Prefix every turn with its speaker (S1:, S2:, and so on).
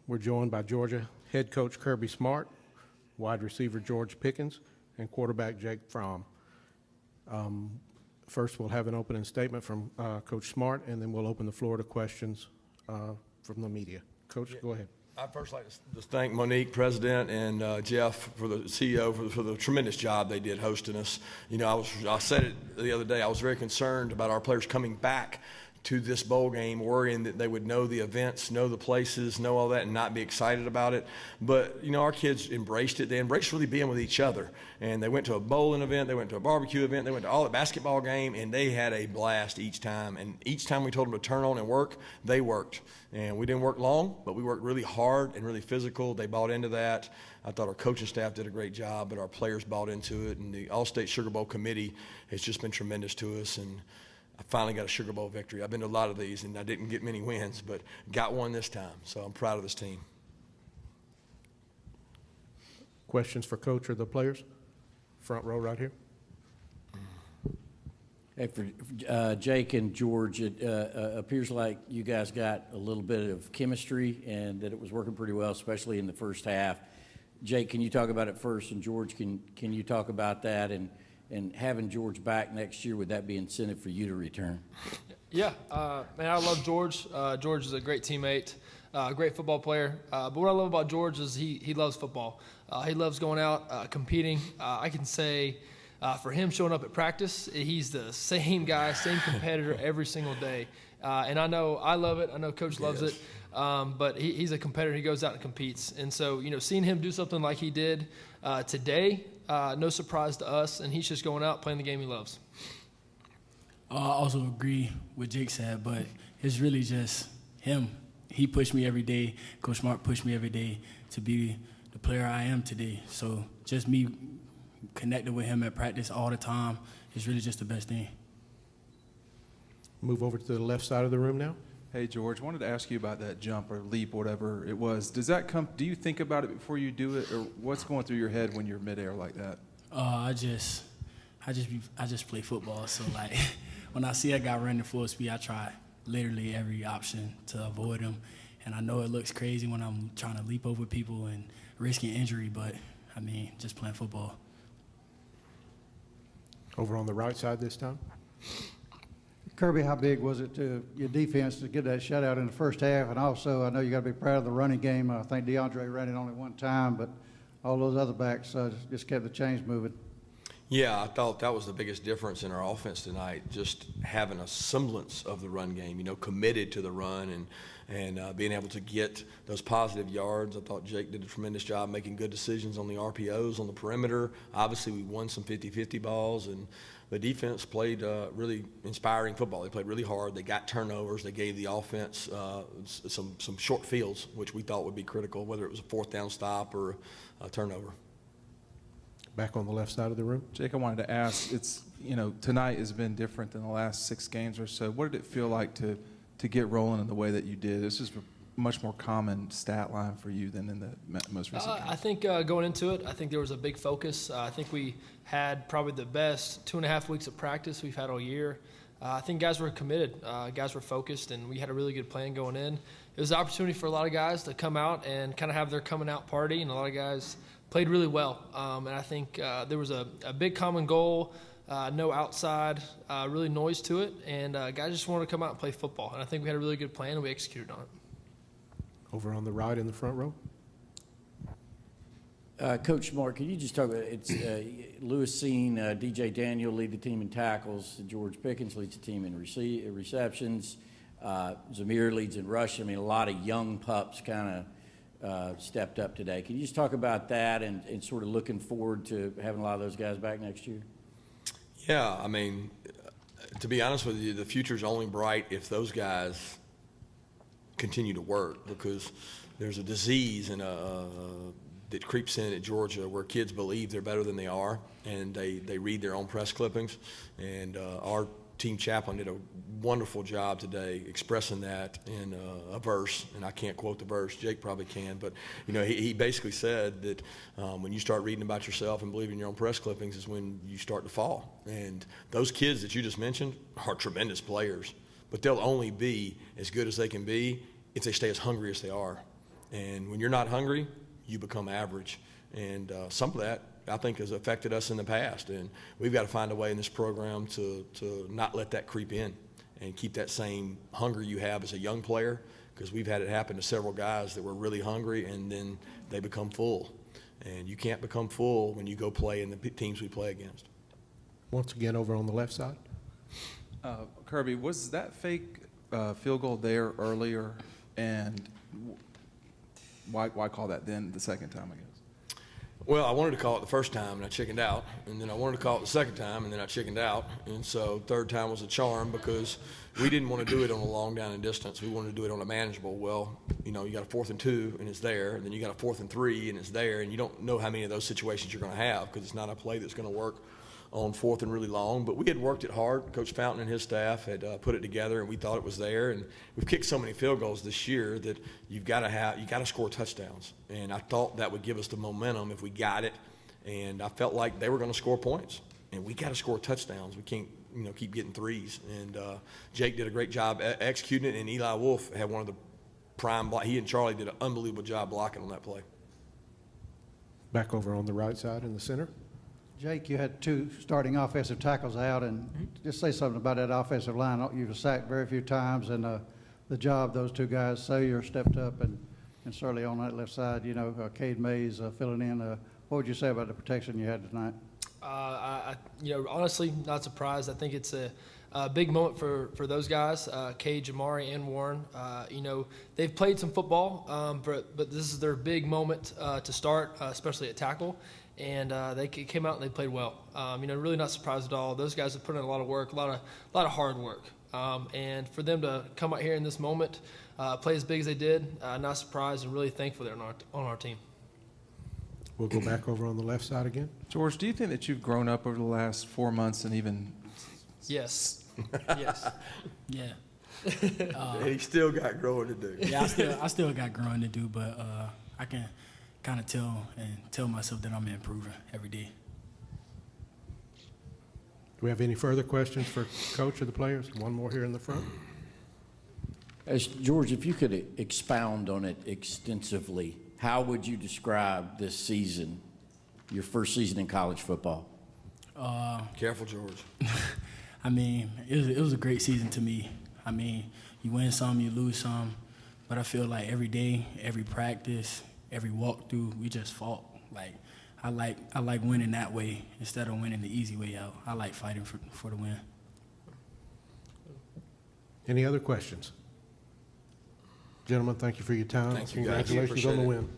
S1: We're joined by Georgia head coach Kirby Smart, wide receiver George Pickens, and quarterback Jake Fromm. First, we'll have an opening statement from Coach Smart, and then we'll open the floor to questions from the media. Coach, go ahead.
S2: I'd first like to thank Monique, President, and Jeff, for the CEO, for the tremendous job they did hosting us. You know, I said it the other day, I was very concerned about our players coming back to this bowl game, worrying that they would know the events, know the places, know all that, and not be excited about it. But, you know, our kids embraced it. They embraced really being with each other. And they went to a bowling event, they went to a barbecue event, they went to all the basketball game, and they had a blast each time. And each time we told them to turn on and work, they worked. And we didn't work long, but we worked really hard and really physical. They bought into that. I thought our coaching staff did a great job, but our players bought into it. And the All-State Sugar Bowl committee has just been tremendous to us. And I finally got a Sugar Bowl victory. I've been to a lot of these, and I didn't get many wins, but got one this time. So I'm proud of this team.
S1: Questions for Coach or the players? Front row right here.
S3: Hey, for Jake and George, it appears like you guys got a little bit of chemistry and that it was working pretty well, especially in the first half. Jake, can you talk about it first? And George, can you talk about that? And having George back next year, would that be incentive for you to return?
S4: Yeah, man, I love George. George is a great teammate, great football player. But what I love about George is he loves football. He loves going out, competing. I can say for him showing up at practice, he's the same guy, same competitor every single day. And I know I love it. I know Coach loves it. But he's a competitor. He goes out and competes. And so, you know, seeing him do something like he did today, no surprise to us. And he's just going out playing the game he loves.
S5: I also agree with Jake said, but it's really just him. He pushed me every day. Coach Smart pushed me every day to be the player I am today. So just me connecting with him at practice all the time is really just the best thing.
S1: Move over to the left side of the room now.
S6: Hey, George, wanted to ask you about that jump or leap, whatever it was. Does that come, do you think about it before you do it, or what's going through your head when you're midair like that?
S5: I just play football. So, like, when I see a guy running full speed, I try literally every option to avoid him. And I know it looks crazy when I'm trying to leap over people and risking injury, but, I mean, just playing football.
S1: Over on the right side this time.
S7: Kirby, how big was it to your defense to get that shutout in the first half? And also, I know you got to be proud of the running game. I think DeAndre ran it only one time, but all those other backs just kept the chains moving.
S2: Yeah, I thought that was the biggest difference in our offense tonight, just having a semblance of the run game, you know, committed to the run and being able to get those positive yards. I thought Jake did a tremendous job making good decisions on the RPOs, on the perimeter. Obviously, we won some 50-50 balls, and the defense played really inspiring football. They played really hard. They got turnovers. They gave the offense some short fields, which we thought would be critical, whether it was a fourth down stop or a turnover.
S1: Back on the left side of the room.
S6: Jake, I wanted to ask, you know, tonight has been different than the last 6 games or so. What did it feel like to get rolling in the way that you did? This is a much more common stat line for you than in the most recent games.
S4: I think going into it, I think there was a big focus. I think we had probably the best 2.5 weeks of practice we've had all year. I think guys were committed, guys were focused, and we had a really good plan going in. It was an opportunity for a lot of guys to come out and kind of have their coming out party, and a lot of guys played really well. And I think there was a big common goal, no outside really noise to it, and guys just wanted to come out and play football. And I think we had a really good plan, and we executed on it.
S1: Over on the right in the front row.
S3: Coach Smart, can you just talk about it's Lewis Seen, DJ Daniel lead the team in tackles, George Pickens leads the team in receptions, Zamir leads in rush. I mean, a lot of young pups kind of stepped up today. Can you just talk about that and sort of looking forward to having a lot of those guys back next year? Yeah,
S2: I mean, to be honest with you, the future's only bright if those guys continue to work, because there's a disease and that creeps in at Georgia where kids believe they're better than they are, and they read their own press clippings. And our team chaplain did a wonderful job today expressing that in a verse, and I can't quote the verse. Jake probably can, but you know, he basically said that when you start reading about yourself and believing your own press clippings is when you start to fall. And those kids that you just mentioned are tremendous players, but they'll only be as good as they can be if they stay as hungry as they are. And when you're not hungry, you become average. And some of that, I think, has affected us in the past. And we've got to find a way in this program to not let that creep in and keep that same hunger you have as a young player, because we've had it happen to several guys that were really hungry and then they become full. And you can't become full when you go play in the teams we play against.
S1: Once again, over on the left side.
S6: Kirby, was that fake field goal there earlier, and why call that then the second time, I guess?
S2: Well, I wanted to call it the first time, and I chickened out. And then I wanted to call it the second time, and then I chickened out. And so third time was a charm, because we didn't want to do it on a long down and distance. We wanted to do it on a manageable. Well, you know, you got a 4th and 2, and it's there. And then you got a 4th and 3, and it's there. And you don't know how many of those situations you're going to have, because it's not a play that's going to work on 4th and really long. But we had worked it hard. Coach Fountain and his staff had put it together, and we thought it was there. And we've kicked so many field goals this year that you got to score touchdowns. And I thought that would give us the momentum if we got it. And I felt like they were going to score points, and we got to score touchdowns. We can't, you know, keep getting threes. And Jake did a great job executing it, and Eli Wolf had one of the prime he and Charlie did an unbelievable job blocking on that play.
S1: Back over on the right side in the center.
S7: Jake, you had 2 starting offensive tackles out, and just say something about that offensive line. You've sacked very few times, and the job those 2 guys, Sawyer stepped up, and certainly on that left side, you know, Cade Mays filling in. What would you say about the protection you had tonight?
S4: You know, honestly, not surprised. I think it's a big moment for those guys, Cade, Jamari, and Warren. You know, they've played some football, but this is their big moment to start, especially at tackle. And they came out and they played well. You know, really not surprised at all. Those guys have put in a lot of work, a lot of hard work. And for them to come out here in this moment, play as big as they did, not surprised, and really thankful they're on our team.
S1: We'll go back over on the left side again.
S6: George, do you think that you've grown up over the last 4 months and even?
S4: Yes. Yes.
S5: Yeah.
S2: And he still got growing to do.
S5: Yeah, I still got growing to do, but I can kind of tell myself that I'm improving every day.
S1: Do we have any further questions for Coach or the players? One more here in the front.
S3: George, if you could expound on it extensively, how would you describe this season, your first season in college football?
S2: Careful, George.
S5: I mean, it was a great season to me. I mean, you win some, you lose some, but I feel like every day, every practice, every walkthrough, we just fought. Like I like winning that way instead of winning the easy way out. I like fighting for the win.
S1: Any other questions? Gentlemen, thank you for your time.
S2: Thank you, guys.
S1: Congratulations on the
S2: Appreciate it.
S1: win.